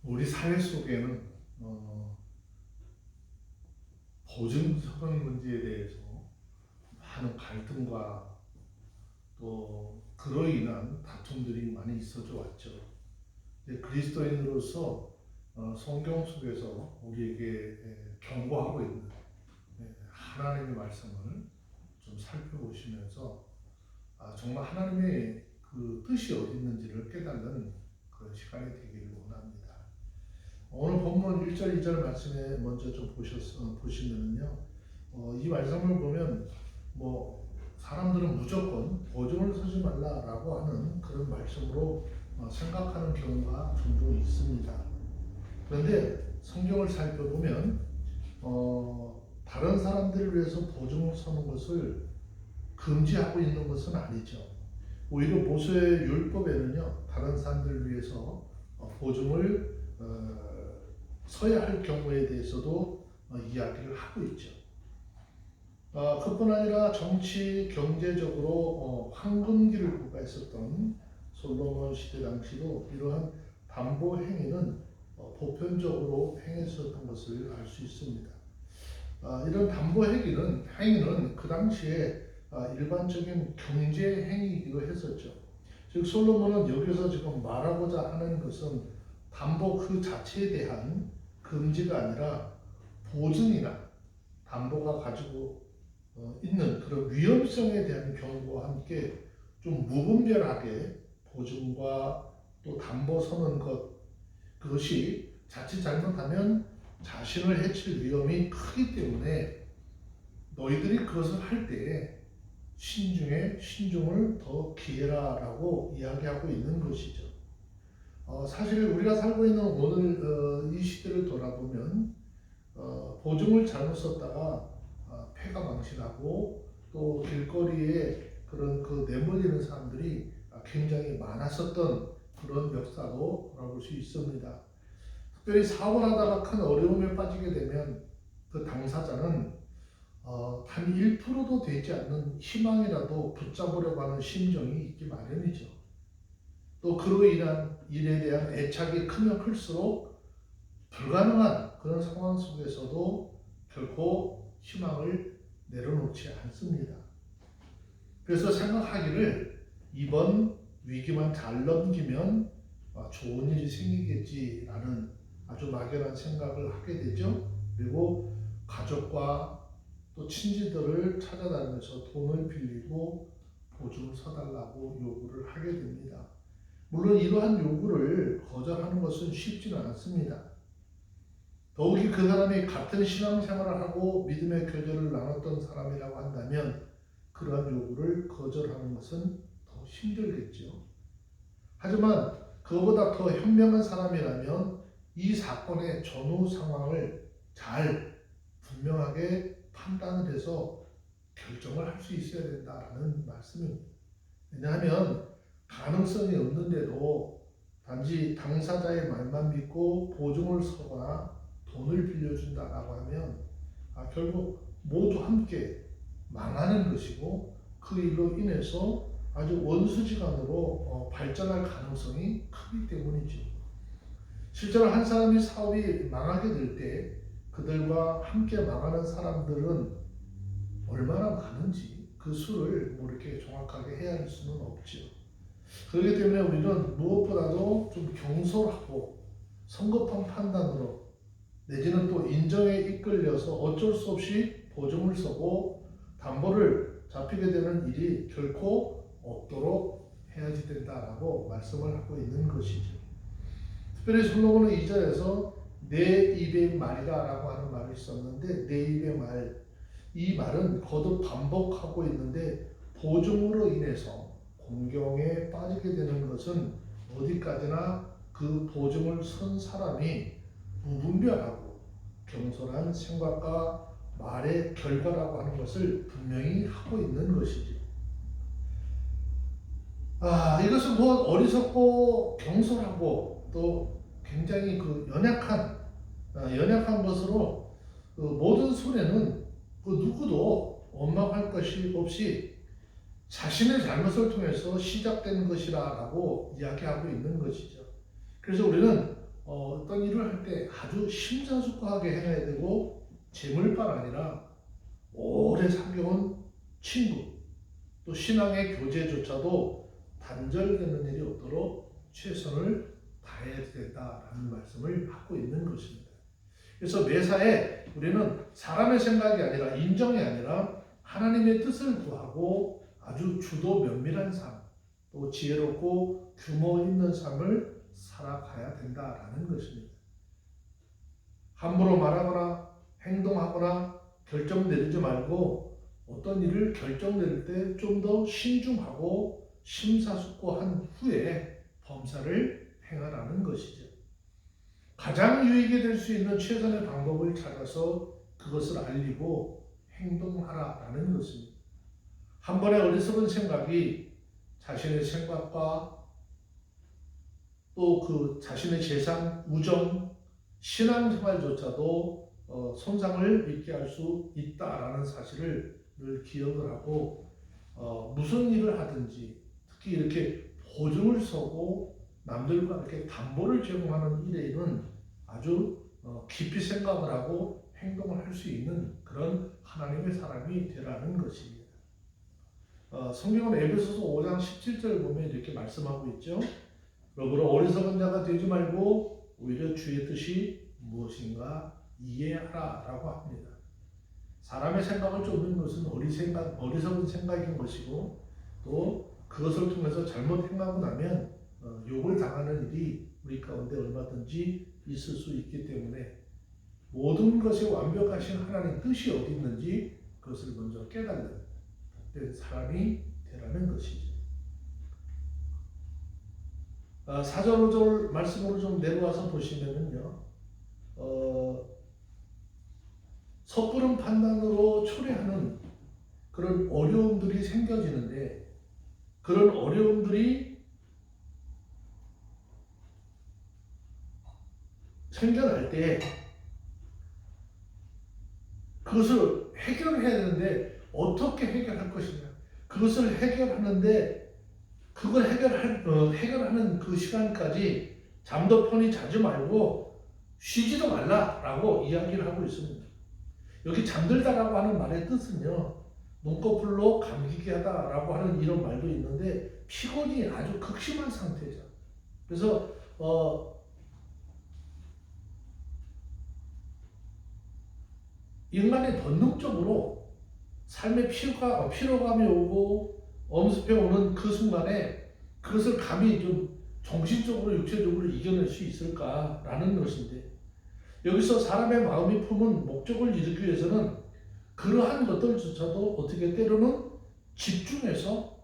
우리 사회 속에는 보증성 문제에 대해서 많은 갈등과 또 그로 인한 다툼들이 많이 있어져 왔죠. 그리스도인으로서 성경 속에서 우리에게 경고하고 있는 하나님의 말씀을 좀 살펴보시면서 정말 하나님의 그 뜻이 어디 있는지를 깨닫는 그런 시간이 되기를 원합니다. 오늘 본문 1절, 2절 말씀에 먼저 좀 보시면요. 이 말씀을 보면 사람들은 무조건 보증을 서지 말라라고 하는 그런 말씀으로 생각하는 경우가 종종 있습니다. 그런데 성경을 살펴보면 다른 사람들을 위해서 보증을 서는 것을 금지하고 있는 것은 아니죠. 오히려 모세의 율법에는요, 다른 사람들을 위해서 보증을 서야 할 경우에 대해서도 이야기를 하고 있죠. 그뿐 아니라 정치, 경제적으로 황금기를 부과했었던 솔로몬 시대 당시도 이러한 담보 행위는 보편적으로 행했었던 것을 알 수 있습니다. 이런 담보 행위는 그 당시에 일반적인 경제 행위이기도 했었죠. 즉 솔로몬은 여기서 지금 말하고자 하는 것은 담보 그 자체에 대한 금지가 아니라 보증이나 담보가 가지고 있는 그런 위험성에 대한 경고와 함께 좀 무분별하게 보증과 또 담보 서는 그것이 자칫 잘못하면 자신을 해칠 위험이 크기 때문에 너희들이 그것을 할 때에 신중을 더 기해라라고 이야기하고 있는 것이죠. 사실 우리가 살고 있는 오늘 이 시대를 돌아보면 보증을 잘못 썼다가 폐가 망신하고 또 길거리에 그런 내몰리는 사람들이 굉장히 많았었던 그런 역사도 돌아볼 수 있습니다. 특별히 사업을 하다가 큰 어려움에 빠지게 되면 그 당사자는 단 1%도 되지 않는 희망이라도 붙잡으려고 하는 심정이 있기 마련이죠. 또 그로 인한 일에 대한 애착이 크면 클수록 불가능한 그런 상황 속에서도 결코 희망을 내려놓지 않습니다. 그래서 생각하기를 이번 위기만 잘 넘기면 좋은 일이 생기겠지라는 아주 막연한 생각을 하게 되죠. 그리고 가족과 또 친지들을 찾아다니면서 돈을 빌리고 보증을 서달라고 요구를 하게 됩니다. 물론 이러한 요구를 거절하는 것은 쉽지는 않습니다. 더욱이 그 사람이 같은 신앙생활을 하고 믿음의 교제를 나눴던 사람이라고 한다면 그러한 요구를 거절하는 것은 더 힘들겠죠. 하지만 그보다 더 현명한 사람이라면 이 사건의 전후 상황을 잘 분명하게 판단을 해서 결정을 할 수 있어야 된다는 말씀입니다. 왜냐하면 가능성이 없는데도 단지 당사자의 말만 믿고 보증을 서거나 돈을 빌려준다라고 하면 결국 모두 함께 망하는 것이고 그 일로 인해서 아주 원수지간으로 발전할 가능성이 크기 때문이죠. 실제로 한 사람이 사업이 망하게 될 때 그들과 함께 망하는 사람들은 얼마나 많은지 그 수를 이렇게 정확하게 헤아릴 수는 없죠. 그렇기 때문에 우리는 무엇보다도 좀 경솔하고 성급한 판단으로 내지는 또 인정에 이끌려서 어쩔 수 없이 보증을 서고 담보를 잡히게 되는 일이 결코 없도록 해야지 된다라고 말씀을 하고 있는 것이죠. 특별히 솔로몬은 2절에서 내 입의 말이라 라고 하는 말이 있었는데 내 입의 말, 이 말은 거듭 반복하고 있는데 보증으로 인해서 공경에 빠지게 되는 것은 어디까지나 그 보증을 선 사람이 무분별하고 경솔한 생각과 말의 결과라고 하는 것을 분명히 하고 있는 것이죠. 이것은 어리석고 경솔하고 또 굉장히 연약한 것으로 모든 손해는 누구도 원망할 것이 없이 자신의 잘못을 통해서 시작된 것이라고 이야기하고 있는 것이죠. 그래서 우리는 어떤 일을 할 때 아주 심사숙고하게 해야 되고 재물뿐 아니라 오래 사귀어온 친구 또 신앙의 교제조차도 단절되는 일이 없도록 최선을 다해야 된다라는 말씀을 하고 있는 것입니다. 그래서 매사에 우리는 사람의 생각이 아니라 인정이 아니라 하나님의 뜻을 구하고 아주 주도 면밀한 삶, 또 지혜롭고 규모 있는 삶을 살아가야 된다라는 것입니다. 함부로 말하거나 행동하거나 결정 내리지 말고 어떤 일을 결정 내릴 때 좀 더 신중하고 심사숙고한 후에 범사를 행하라는 것이죠. 가장 유익이 될 수 있는 최선의 방법을 찾아서 그것을 알리고 행동하라라는 것입니다. 한 번의 어리석은 생각이 자신의 생각과 또 그 자신의 재산, 우정, 신앙생활조차도 손상을 입게 할 수 있다라는 사실을 늘 기억을 하고 무슨 일을 하든지 특히 이렇게 보증을 서고 남들과 이렇게 담보를 제공하는 일에는 아주 깊이 생각을 하고 행동을 할 수 있는 그런 하나님의 사람이 되라는 것입니다. 성경은 에베소서 5장 17절 보면 이렇게 말씀하고 있죠. 그러므로 어리석은 자가 되지 말고 오히려 주의 뜻이 무엇인가 이해하라 라고 합니다. 사람의 생각을 쫓는 것은 어리석은 생각인 것이고 또 그것을 통해서 잘못 행하고 나면 욕을 당하는 일이 우리 가운데 얼마든지 있을 수 있기 때문에 모든 것에 완벽하신 하나님 뜻이 어디 있는지 그것을 먼저 깨닫는 사람이 되라는 것이죠. 4절 5절 말씀으로 좀 내려와서 보시면은요, 섣부른 판단으로 초래하는 그런 어려움들이 생겨지는데 그런 어려움들이 생겨날 때 그것을 해결해야 되는데 어떻게 해결할 것이냐, 그것을 해결하는데 그걸 해결하는 그 시간까지 잠도 편히 자지 말고 쉬지도 말라라고 이야기를 하고 있습니다. 여기 잠들다라고 하는 말의 뜻은요, 눈꺼풀로 감기게 하다라고 하는 이런 말도 있는데 피곤이 아주 극심한 상태죠. 그래서 인간이 본능적으로 삶의 피로감이 오고 엄습해 오는 그 순간에 그것을 감히 좀 정신적으로 육체적으로 이겨낼 수 있을까라는 것인데, 여기서 사람의 마음이 품은 목적을 이루기 위해서는 그러한 것들조차도 어떻게 때로는 집중해서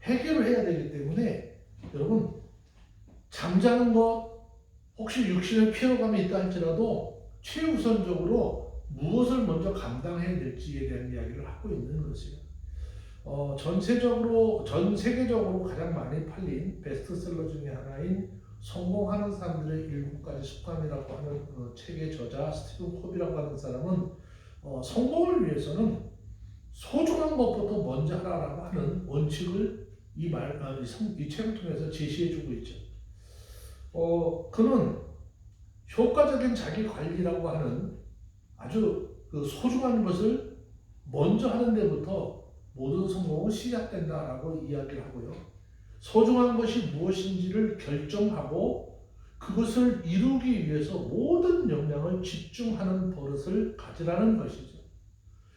해결을 해야 되기 때문에 여러분, 잠자는 것, 혹시 육신의 피로감이 있다 할지라도 최우선적으로 무엇을 먼저 감당해야 될지에 대한 이야기를 하고 있는 것이에요. 전 세계적으로 가장 많이 팔린 베스트셀러 중에 하나인 성공하는 사람들의 7가지 습관이라고 하는 책의 저자 스티븐 코비라고 하는 사람은 성공을 위해서는 소중한 것부터 먼저 하라라고 하는 원칙을 이 책을 통해서 제시해주고 있죠. 그는 효과적인 자기 관리라고 하는 아주 그 소중한 것을 먼저 하는 데부터 모든 성공은 시작된다라고 이야기를 하고요. 소중한 것이 무엇인지를 결정하고 그것을 이루기 위해서 모든 역량을 집중하는 버릇을 가지라는 것이죠.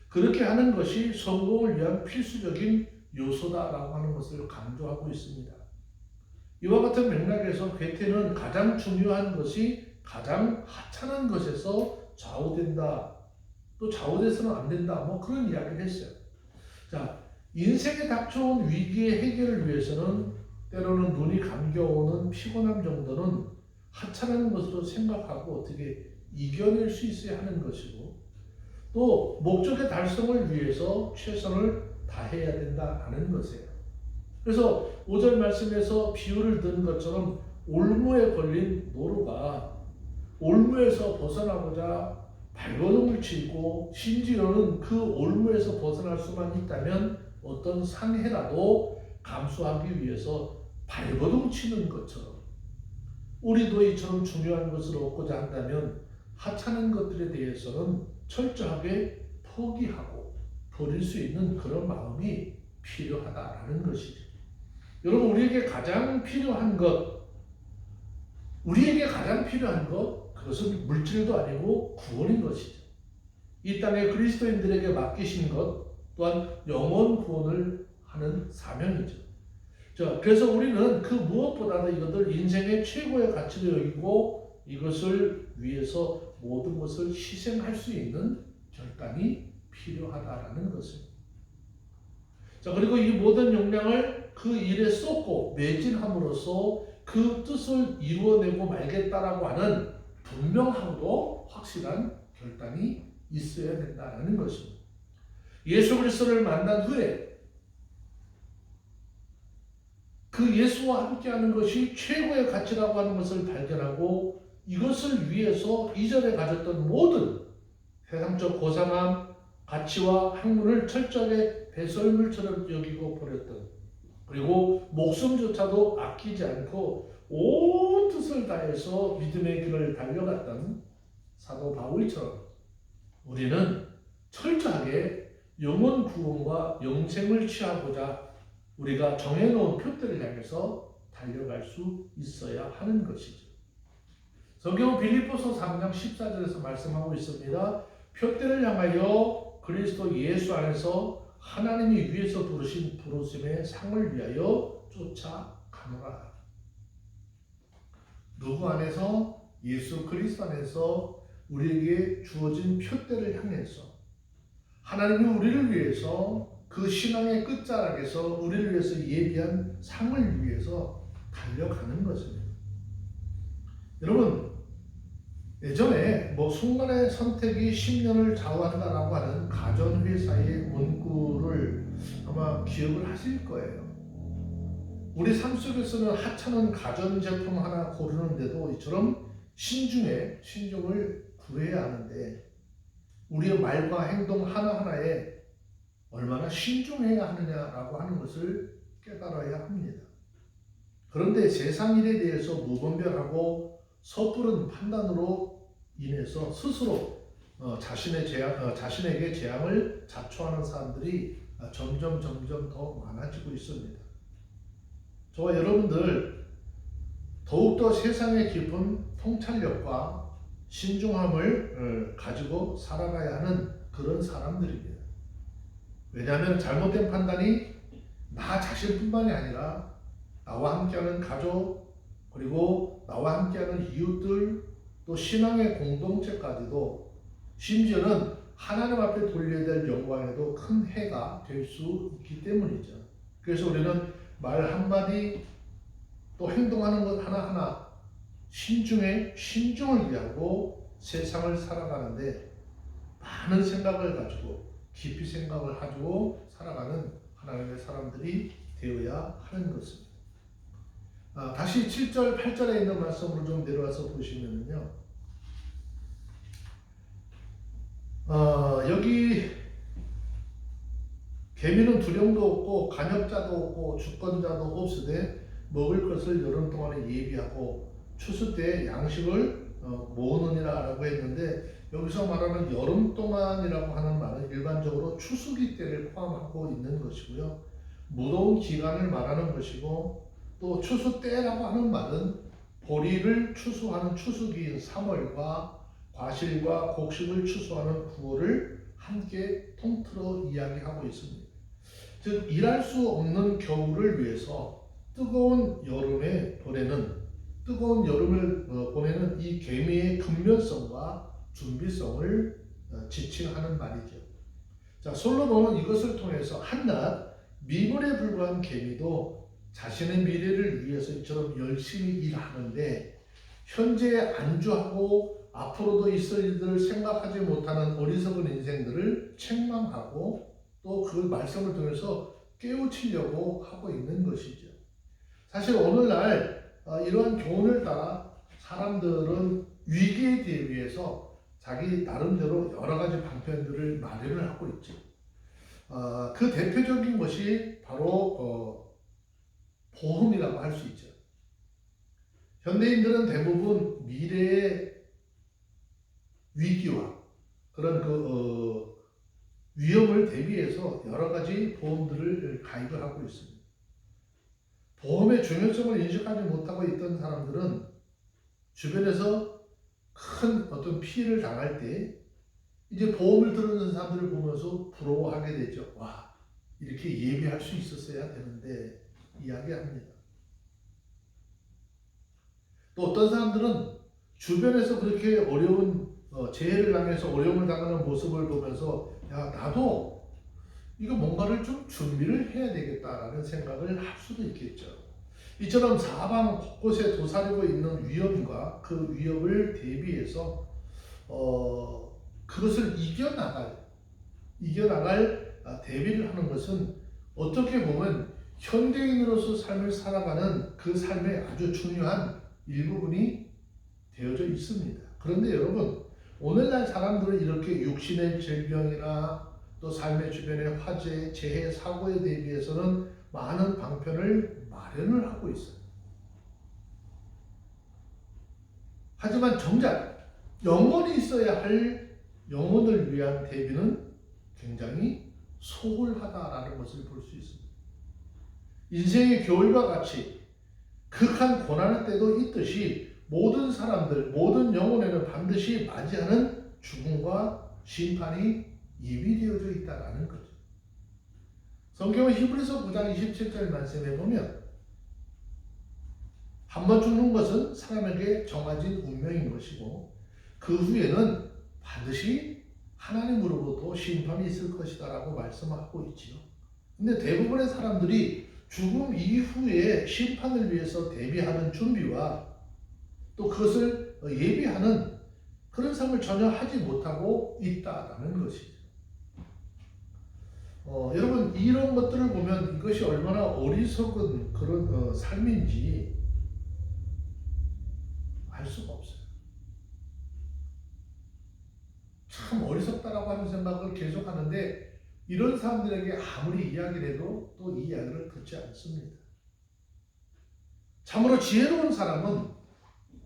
그렇게 하는 것이 성공을 위한 필수적인 요소다라고 하는 것을 강조하고 있습니다. 이와 같은 맥락에서 괴테는 가장 중요한 것이 가장 하찮은 것에서 좌우된다, 또 좌우돼서는 안 된다, 뭐 그런 이야기를 했어요. 자, 인생에 닥쳐온 위기의 해결을 위해서는 때로는 눈이 감겨오는 피곤함 정도는 하찮은 것으로 생각하고 어떻게 이겨낼 수 있어야 하는 것이고, 또 목적의 달성을 위해서 최선을 다해야 된다는 것이에요. 그래서 5절 말씀에서 비유를 든 것처럼 올무에 걸린 노루가 올무에서 벗어나고자 발버둥을 치고 심지어는 그 올무에서 벗어날 수만 있다면 어떤 상해라도 감수하기 위해서 발버둥 치는 것처럼 우리도 이처럼 중요한 것을 얻고자 한다면 하찮은 것들에 대해서는 철저하게 포기하고 버릴 수 있는 그런 마음이 필요하다라는 것이죠. 여러분, 우리에게 가장 필요한 것, 그것은 물질도 아니고 구원인 것이죠. 이 땅에 그리스도인들에게 맡기신 것 또한 영원 구원을 하는 사명이죠. 자, 그래서 우리는 그 무엇보다도 이것을 인생의 최고의 가치로 여기고 이것을 위해서 모든 것을 희생할 수 있는 결단이 필요하다라는 것입니다. 자, 그리고 이 모든 역량을 그 일에 쏟고 매진함으로써 그 뜻을 이루어내고 말겠다라고 하는 분명하고도 확실한 결단이 있어야 된다는 것입니다. 예수 그리스도를 만난 후에 그 예수와 함께하는 것이 최고의 가치라고 하는 것을 발견하고 이것을 위해서 이전에 가졌던 모든 세상적 고상함, 가치와 학문을 철저하게 배설물처럼 여기고 버렸던, 그리고 목숨조차도 아끼지 않고 온 뜻을 다해서 믿음의 길을 달려갔던 사도 바울처럼 우리는 철저하게 영원 구원과 영생을 취하고자 우리가 정해놓은 표대를 향해서 달려갈 수 있어야 하는 것이죠. 성경은 빌립보서 3장 14절에서 말씀하고 있습니다. 표대를 향하여 그리스도 예수 안에서 하나님이 위에서 부르신 부르심의 상을 위하여 쫓아가노라. 누구 안에서? 예수 그리스도 안에서 우리에게 주어진 표대를 향해서 하나님이 우리를 위해서 그 신앙의 끝자락에서 우리를 위해서 예비한 상을 위해서 달려가는 것입니다. 여러분, 예전에 순간의 선택이 10년을 좌우한다라고 하는 가전회사의 문구를 아마 기억을 하실 거예요. 우리 삶 속에서는 하찮은 가전제품 하나 고르는데도 이처럼 신중을 구해야 하는데 우리의 말과 행동 하나하나에 얼마나 신중해야 하느냐라고 하는 것을 깨달아야 합니다. 그런데 세상 일에 대해서 무분별하고 섣부른 판단으로 인해서 스스로 자신에게 재앙을 자초하는 사람들이 점점 더 많아지고 있습니다. 저와 여러분들 더욱더 세상의 깊은 통찰력과 신중함을 가지고 살아가야 하는 그런 사람들입니다. 왜냐하면 잘못된 판단이 나 자신뿐만이 아니라 나와 함께하는 가족, 그리고 나와 함께하는 이웃들, 또 신앙의 공동체까지도 심지어는 하나님 앞에 돌려야 될 영광에도 큰 해가 될 수 있기 때문이죠. 그래서 우리는 말 한마디 또 행동하는 것 하나하나 신중을 위하고 세상을 살아가는데 많은 생각을 가지고 깊이 생각을 가지고 살아가는 하나님의 사람들이 되어야 하는 것입니다. 다시 7절, 8절에 있는 말씀으로 좀 내려와서 보시면요. 여기 개미는 두령도 없고 간역자도 없고 주권자도 없으되 먹을 것을 여름 동안에 예비하고 추수 때 양식을 모으느니라 라고 했는데 여기서 말하는 여름 동안이라고 하는 말은 일반적으로 추수기 때를 포함하고 있는 것이고요. 무더운 기간을 말하는 것이고 또 추수 때라고 하는 말은 보리를 추수하는 추수기인 3월과 과실과 곡식을 추수하는 9월을 함께 통틀어 이야기하고 있습니다. 즉 일할 수 없는 겨울을 위해서 뜨거운 여름을 보내는 이 개미의 근면성과 준비성을 지칭하는 말이죠. 자, 솔로몬은 이것을 통해서 한낱 미물에 불과한 개미도 자신의 미래를 위해서 이처럼 열심히 일하는데 현재에 안주하고 앞으로도 있을 일들을 생각하지 못하는 어리석은 인생들을 책망하고 또 그 말씀을 통해서 깨우치려고 하고 있는 것이죠. 사실 오늘날 이러한 교훈을 따라 사람들은 위기에 대비해서 자기 나름대로 여러 가지 방편들을 마련을 하고 있죠. 그 대표적인 것이 바로 보험이라고 할 수 있죠. 현대인들은 대부분 미래의 위기와 그런 위험을 대비해서 여러 가지 보험들을 가입을 하고 있습니다. 보험의 중요성을 인식하지 못하고 있던 사람들은 주변에서 큰 어떤 피해를 당할 때 이제 보험을 들어는 사람들을 보면서 부러워하게 되죠. 와, 이렇게 예비할 수 있었어야 되는데 이야기합니다. 또 어떤 사람들은 주변에서 그렇게 어려운 재해를 당해서 어려움을 당하는 모습을 보면서 야, 나도 이거 뭔가를 좀 준비를 해야 되겠다라는 생각을 할 수도 있겠죠. 이처럼 사방 곳곳에 도사리고 있는 위험과 그 위협을 대비해서 그것을 이겨나갈 대비를 하는 것은 어떻게 보면 현대인으로서 삶을 살아가는 그 삶의 아주 중요한 일부분이 되어져 있습니다. 그런데 여러분, 오늘날 사람들은 이렇게 육신의 질병이나 또 삶의 주변의 화재, 재해, 사고에 대비해서는 많은 방편을 마련을 하고 있어요. 하지만 정작 영원히 있어야 할 영혼을 위한 대비는 굉장히 소홀하다라는 것을 볼 수 있습니다. 인생의 교훈과 같이 극한 고난의 때도 있듯이 모든 사람들, 모든 영혼에는 반드시 맞이하는 죽음과 심판이 예비되어져 있다는 거죠. 성경은 히브리서 9장 27절 말씀에 보면 한번 죽는 것은 사람에게 정해진 운명인 것이고 그 후에는 반드시 하나님으로부터 심판이 있을 것이다 라고 말씀하고 있지요. 근데 대부분의 사람들이 죽음 이후에 심판을 위해서 대비하는 준비와 또 그것을 예비하는 그런 삶을 전혀 하지 못하고 있다라는 것이죠. 여러분, 이런 것들을 보면 이것이 얼마나 어리석은 그런 삶인지 알 수가 없어요. 참 어리석다라고 하는 생각을 계속 하는데 이런 사람들에게 아무리 이야기를 해도 또 이 이야기를 듣지 않습니다. 참으로 지혜로운 사람은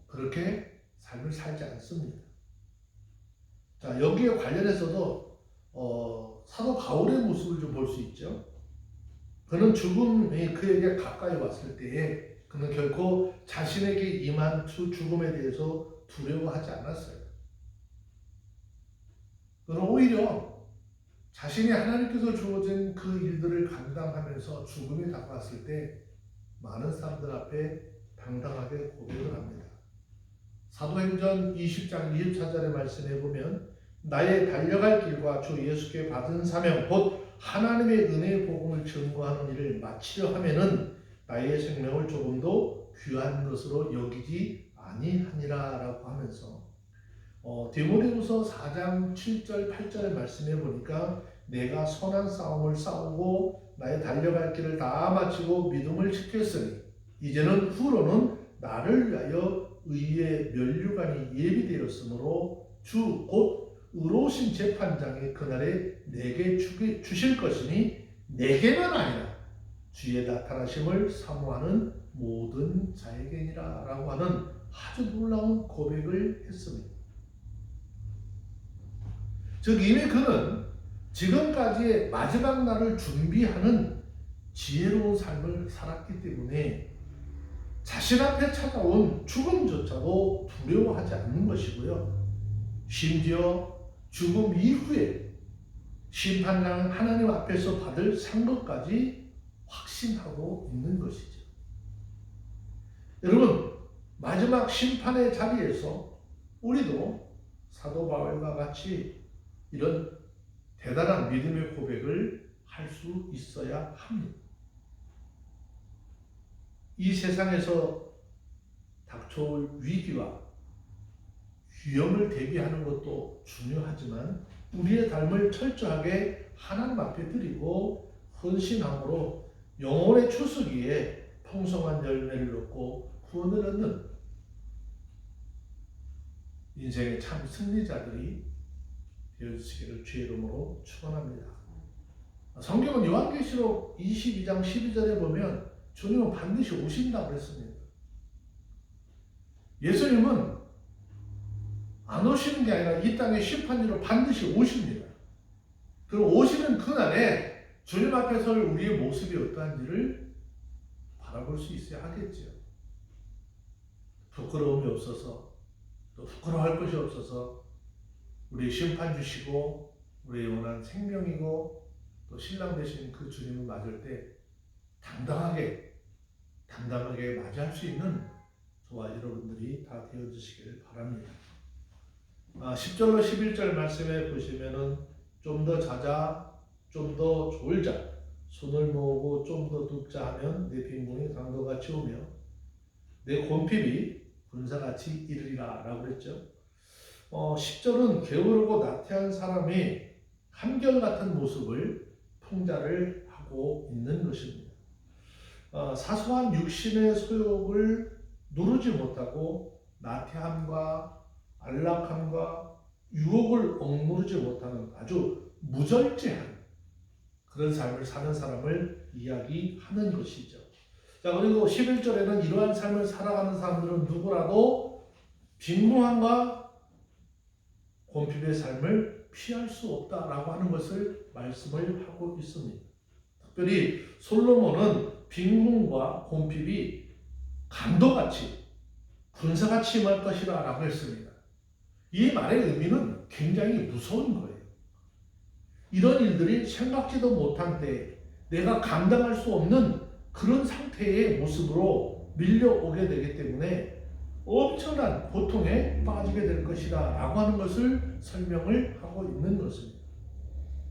그렇게 삶을 살지 않습니다. 자, 여기에 관련해서도 사도 바울의 모습을 좀 볼 수 있죠. 그는 죽음이 그에게 가까이 왔을 때에 그는 결코 자신에게 임한 죽음에 대해서 두려워하지 않았어요. 그는 오히려 자신이 하나님께서 주어진 그 일들을 감당하면서 죽음이 다가왔을 때 많은 사람들 앞에 당당하게 고백을 합니다. 사도행전 20장 24절의 말씀에 보면 나의 달려갈 길과 주 예수께 받은 사명 곧 하나님의 은혜의 복음을 증거하는 일을 마치려 하면은 나의 생명을 조금도 귀한 것으로 여기지 아니하니라 라고 하면서 디모데후서 4장 7절 8절의 말씀에 보니까 내가 선한 싸움을 싸우고 나의 달려갈 길을 다 마치고 믿음을 지켰으니 이제는 후로는 나를 위하여 의의 면류관이 예비되었으므로 주 곧 의로우신 재판장이 그날에 내게 주실 것이니 내게만 아니라 주의 나타나심을 사모하는 모든 자에게니라 라고 하는 아주 놀라운 고백을 했습니다. 즉 이미 그는 지금까지의 마지막 날을 준비하는 지혜로운 삶을 살았기 때문에 자신 앞에 찾아온 죽음조차도 두려워하지 않는 것이고요. 심지어 죽음 이후에 심판장 하나님 앞에서 받을 상급까지 확신하고 있는 것이죠. 여러분, 마지막 심판의 자리에서 우리도 사도 바울과 같이 이런 대단한 믿음의 고백을 할 수 있어야 합니다. 이 세상에서 닥쳐올 위기와 위험을 대비하는 것도 중요하지만 우리의 삶을 철저하게 하나님 앞에 드리고 헌신함으로 영혼의 추수기에 풍성한 열매를 얻고 구원을 얻는 인생의 참 승리자들이 되어주시기를 주의 이름으로 축원합니다. 성경은 요한계시록 22장 12절에 보면 주님은 반드시 오신다고 했습니다. 예수님은 안 오시는 게 아니라 이 땅에 심판으로 반드시 오십니다. 그리고 오시는 그날에 주님 앞에 설 우리의 모습이 어떠한지를 바라볼 수 있어야 하겠죠. 부끄러움이 없어서, 또 부끄러워할 것이 없어서 우리의 심판 주시고 우리의 영원한 생명이고 또 신랑 되신 그 주님을 맞을 때 당당하게 맞이할 수 있는 저와 여러분들이 다 되어주시기를 바랍니다. 10절로 11절 말씀에 보시면은 좀 더 자자, 좀 더 졸자, 손을 모으고 좀 더 눕자 하면 내 빈궁이 강도같이 오며 내 곤핍이 군사같이 이르리라 라고 그랬죠. 10절은 게으르고 나태한 사람이 한결같은 모습을 통달을 하고 있는 것입니다. 사소한 육신의 소욕을 누르지 못하고 나태함과 안락함과 유혹을 억누르지 못하는 아주 무절제한 그런 삶을 사는 사람을 이야기하는 것이죠. 자, 그리고 11절에는 이러한 삶을 살아가는 사람들은 누구라도 빈궁함과 곤핍의 삶을 피할 수 없다라고 하는 것을 말씀을 하고 있습니다. 특별히 솔로몬은 빈궁과 곤핍이 강도같이 군사같이 임할 것이라 라고 했습니다. 이 말의 의미는 굉장히 무서운 거예요. 이런 일들이 생각지도 못한 때에 내가 감당할 수 없는 그런 상태의 모습으로 밀려오게 되기 때문에 엄청난 고통에 빠지게 될 것이다 라고 하는 것을 설명을 하고 있는 것입니다.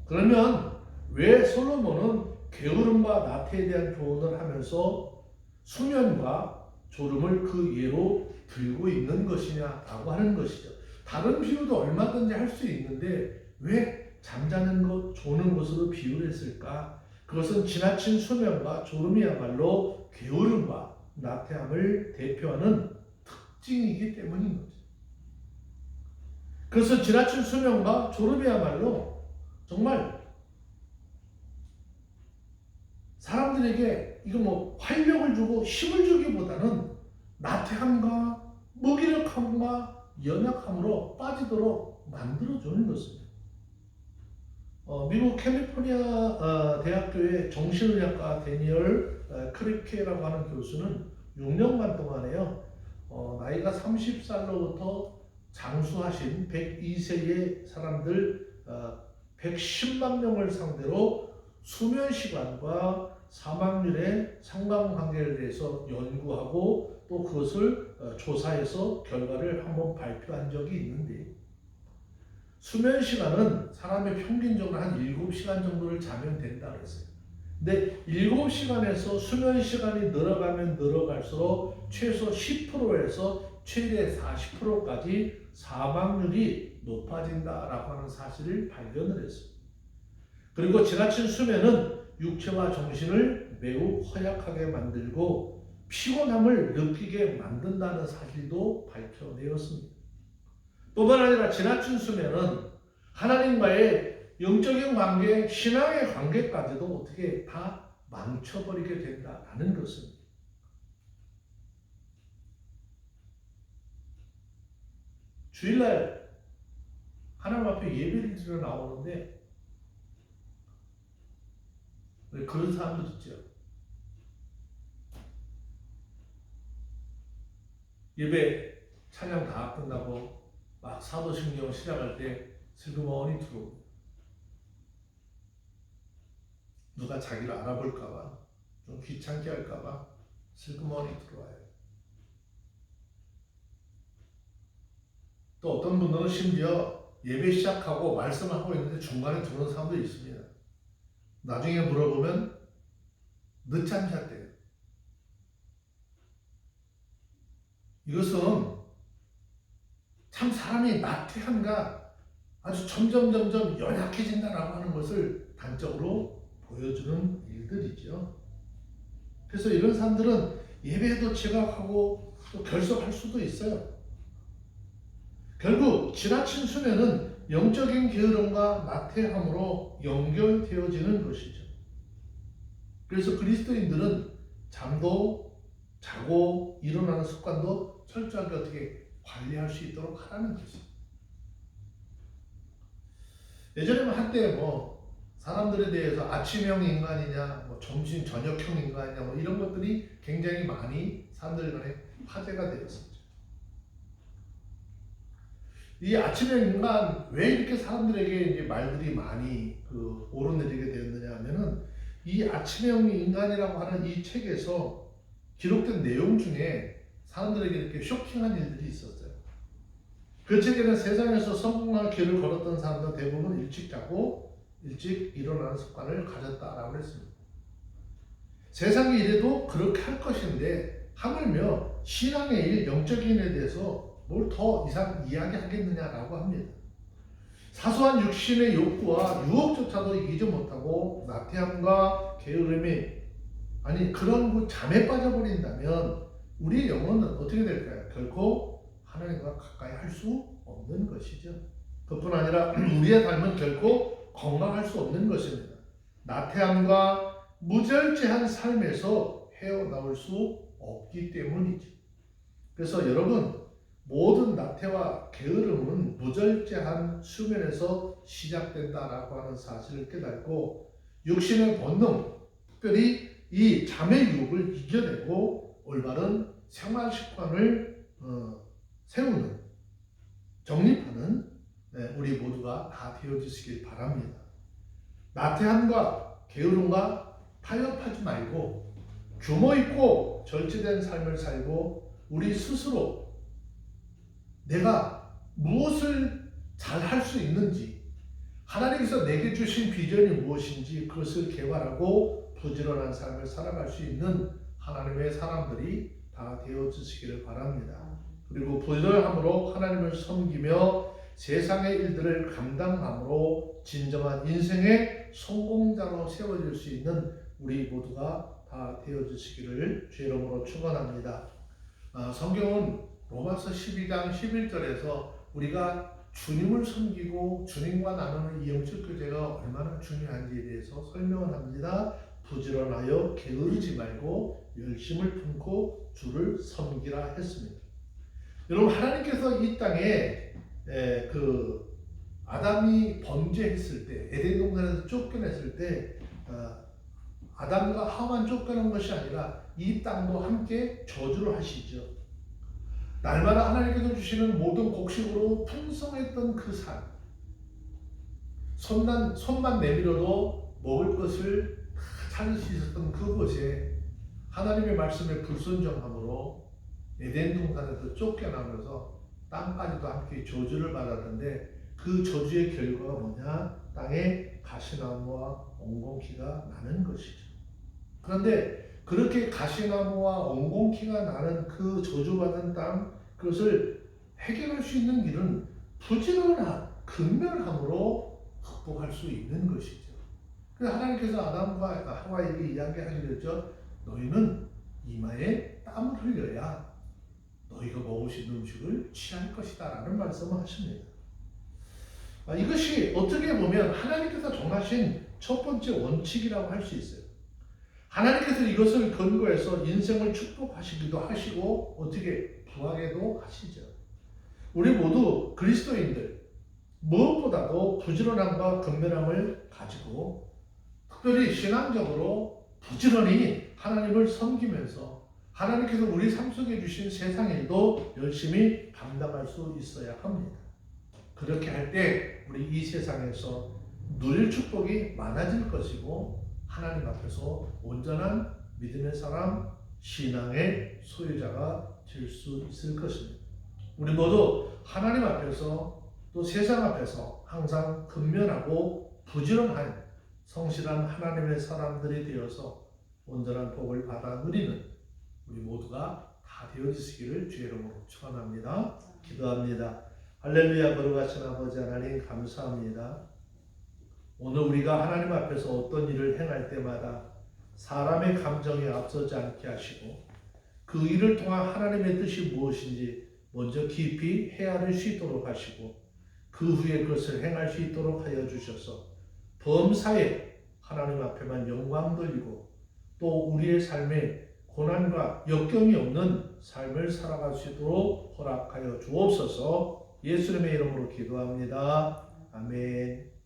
그러면 왜 솔로몬은 게으름과 나태에 대한 교훈을 하면서 수면과 졸음을 그 예로 들고 있는 것이냐라고 하는 것이죠. 다른 비유도 얼마든지 할 수 있는데 왜 잠자는 것, 조는 것으로 비유를 했을까? 그것은 지나친 수면과 졸음이야말로 게으름과 나태함을 대표하는 특징이기 때문인 거죠. 그래서 지나친 수면과 졸음이야말로 정말 사람들에게 이거 뭐 활력을 주고 힘을 주기보다는 나태함과 무기력함과 연약함으로 빠지도록 만들어주는 것입니다. 미국 캘리포니아 대학교의 정신의학과 데니얼 크리케라고 하는 교수는 6년간 동안에요. 나이가 30살로부터 장수하신 102세의 사람들 110만 명을 상대로 수면 시간과 사망률의 상관관계에 대해서 연구하고 또 그것을 조사해서 결과를 한번 발표한 적이 있는데 수면 시간은 사람의 평균적으로 한 7시간 정도를 자면 된다고 했어요. 근데 7시간에서 수면 시간이 늘어가면 늘어갈수록 최소 10%에서 최대 40%까지 사망률이 높아진다라고 하는 사실을 발견을 했습니다. 그리고 지나친 수면은 육체와 정신을 매우 허약하게 만들고 피곤함을 느끼게 만든다는 사실도 밝혀내었습니다. 뿐만 아니라 지나친 수면은 하나님과의 영적인 관계, 신앙의 관계까지도 어떻게 다 망쳐버리게 된다는 것입니다. 주일날 하나님 앞에 예배를 드리러 나오는데 그런 사람도 있죠. 예배 찬양 다 끝나고 막 사도신경 시작할 때 슬그머니 들어옵니다. 누가 자기를 알아볼까봐 좀 귀찮게 할까봐 슬그머니 들어와요. 또 어떤 분들은 심지어 예배 시작하고 말씀을 하고 있는데 중간에 들어오는 사람도 있습니다. 나중에 물어보면 늦잠 잤대요. 이것은 참 사람이 나태함과 아주 점점 연약해진다라고 하는 것을 단적으로 보여주는 일들이죠. 그래서 이런 사람들은 예배에도 지각하고 또 결석할 수도 있어요. 결국 지나친 수면은 영적인 게으름과 나태함으로 연결되어지는 것이죠. 그래서 그리스도인들은 잠도 자고 일어나는 습관도 철저하게 어떻게 관리할 수 있도록 하라는 것이죠. 예전에는 한때 뭐 사람들에 대해서 아침형 인간이냐, 뭐 점심 저녁형 인간이냐, 뭐 이런 것들이 굉장히 많이 사람들 간에 화제가 되었었죠. 이 아침형 인간 왜 이렇게 사람들에게 이제 말들이 많이 오르내리게 되었느냐 하면은 이 아침형 인간이라고 하는 이 책에서 기록된 내용 중에 사람들에게 이렇게 쇼킹한 일들이 있었어요. 그 책에는 세상에서 성공할 길을 걸었던 사람들은 대부분 일찍 자고 일찍 일어나는 습관을 가졌다라고 했습니다. 세상이 이래도 그렇게 할 것인데 하물며 신앙의 일, 영적인 일에 대해서 뭘 더 이상 이야기하겠느냐라고 합니다. 사소한 육신의 욕구와 유혹조차도 이기지 못하고 나태함과 게으름이 그런 잠에 빠져버린다면 우리의 영혼은 어떻게 될까요? 결코 하나님과 가까이 할 수 없는 것이죠. 그뿐 아니라 우리의 삶은 결코 건강할 수 없는 것입니다. 나태함과 무절제한 삶에서 헤어나올 수 없기 때문이죠. 그래서 여러분, 모든 나태와 게으름은 무절제한 수면에서 시작된다라고 하는 사실을 깨닫고 육신의 본능, 특별히 이 잠의 유혹을 이겨내고 올바른 생활 습관을 세우는, 정립하는 우리 모두가 다 되어주시길 바랍니다. 나태함과 게으름과 타협하지 말고 규모 있고 절제된 삶을 살고 우리 스스로 내가 무엇을 잘 할 수 있는지, 하나님께서 내게 주신 비전이 무엇인지 그것을 개발하고 부지런한 삶을 살아갈 수 있는 하나님의 사람들이 다 되어주시기를 바랍니다. 그리고 부지런함으로 하나님을 섬기며 세상의 일들을 감당함으로 진정한 인생의 성공자로 세워질 수 있는 우리 모두가 다 되어주시기를 주의 이름으로 축원합니다. 성경은 로마서 12장 11절에서 우리가 주님을 섬기고 주님과 나누는 이 영적 교제가 얼마나 중요한지에 대해서 설명을 합니다. 부지런하여 게으르지 말고 열심을 품고 주를 섬기라 했습니다. 여러분, 하나님께서 이 땅에 아담이 범죄했을 때, 에덴 동산에서 쫓겨냈을 때 아담과 하와만 쫓겨난 것이 아니라 이 땅도 함께 저주를 하시죠. 날마다 하나님께서 주시는 모든 곡식으로 풍성했던 그 산, 손만 내밀어도 먹을 것을 다 찾을 수 있었던 그곳에 하나님의 말씀에 불순종함으로 에덴 동산에서 쫓겨나면서 땅까지도 함께 저주를 받았는데 그 저주의 결과가 뭐냐? 땅에 가시나무와 엉겅퀴가 나는 것이죠. 그런데 그렇게 가시나무와 엉겅퀴가 나는 그 저주받은 땅, 그것을 해결할 수 있는 길은 부지런한 근면함으로 극복할 수 있는 것이죠. 그래서 하나님께서 아담과 하와에게 이야기하시겠죠. 너희는 이마에 땀을 흘려야 너희가 먹을 수 있는 음식을 취할 것이다 라는 말씀을 하십니다. 이것이 어떻게 보면 하나님께서 정하신 첫 번째 원칙이라고 할 수 있어요. 하나님께서 이것을 근거해서 인생을 축복하시기도 하시고 어떻게 부하게도 하시죠. 우리 모두 그리스도인들 무엇보다도 부지런함과 근면함을 가지고 특별히 신앙적으로 부지런히 하나님을 섬기면서 하나님께서 우리 삶 속에 주신 세상 일도 열심히 감당할 수 있어야 합니다. 그렇게 할 때 우리 이 세상에서 누릴 축복이 많아질 것이고 하나님 앞에서 온전한 믿음의 사람, 신앙의 소유자가 될 수 있을 것입니다. 우리 모두 하나님 앞에서 또 세상 앞에서 항상 근면하고 부지런한 성실한 하나님의 사람들이 되어서 온전한 복을 받아 누리는 우리 모두가 다 되어지시기를 주의 이름으로 축원합니다. 기도합니다. 할렐루야. 거룩하신 아버지 하나님 감사합니다. 오늘 우리가 하나님 앞에서 어떤 일을 행할 때마다 사람의 감정에 앞서지 않게 하시고 그 일을 통한 하나님의 뜻이 무엇인지 먼저 깊이 헤아릴 수 있도록 하시고 그 후에 그것을 행할 수 있도록 하여 주셔서 범사에 하나님 앞에만 영광 돌리고 또 우리의 삶에 고난과 역경이 없는 삶을 살아갈 수 있도록 허락하여 주옵소서. 예수님의 이름으로 기도합니다. 아멘.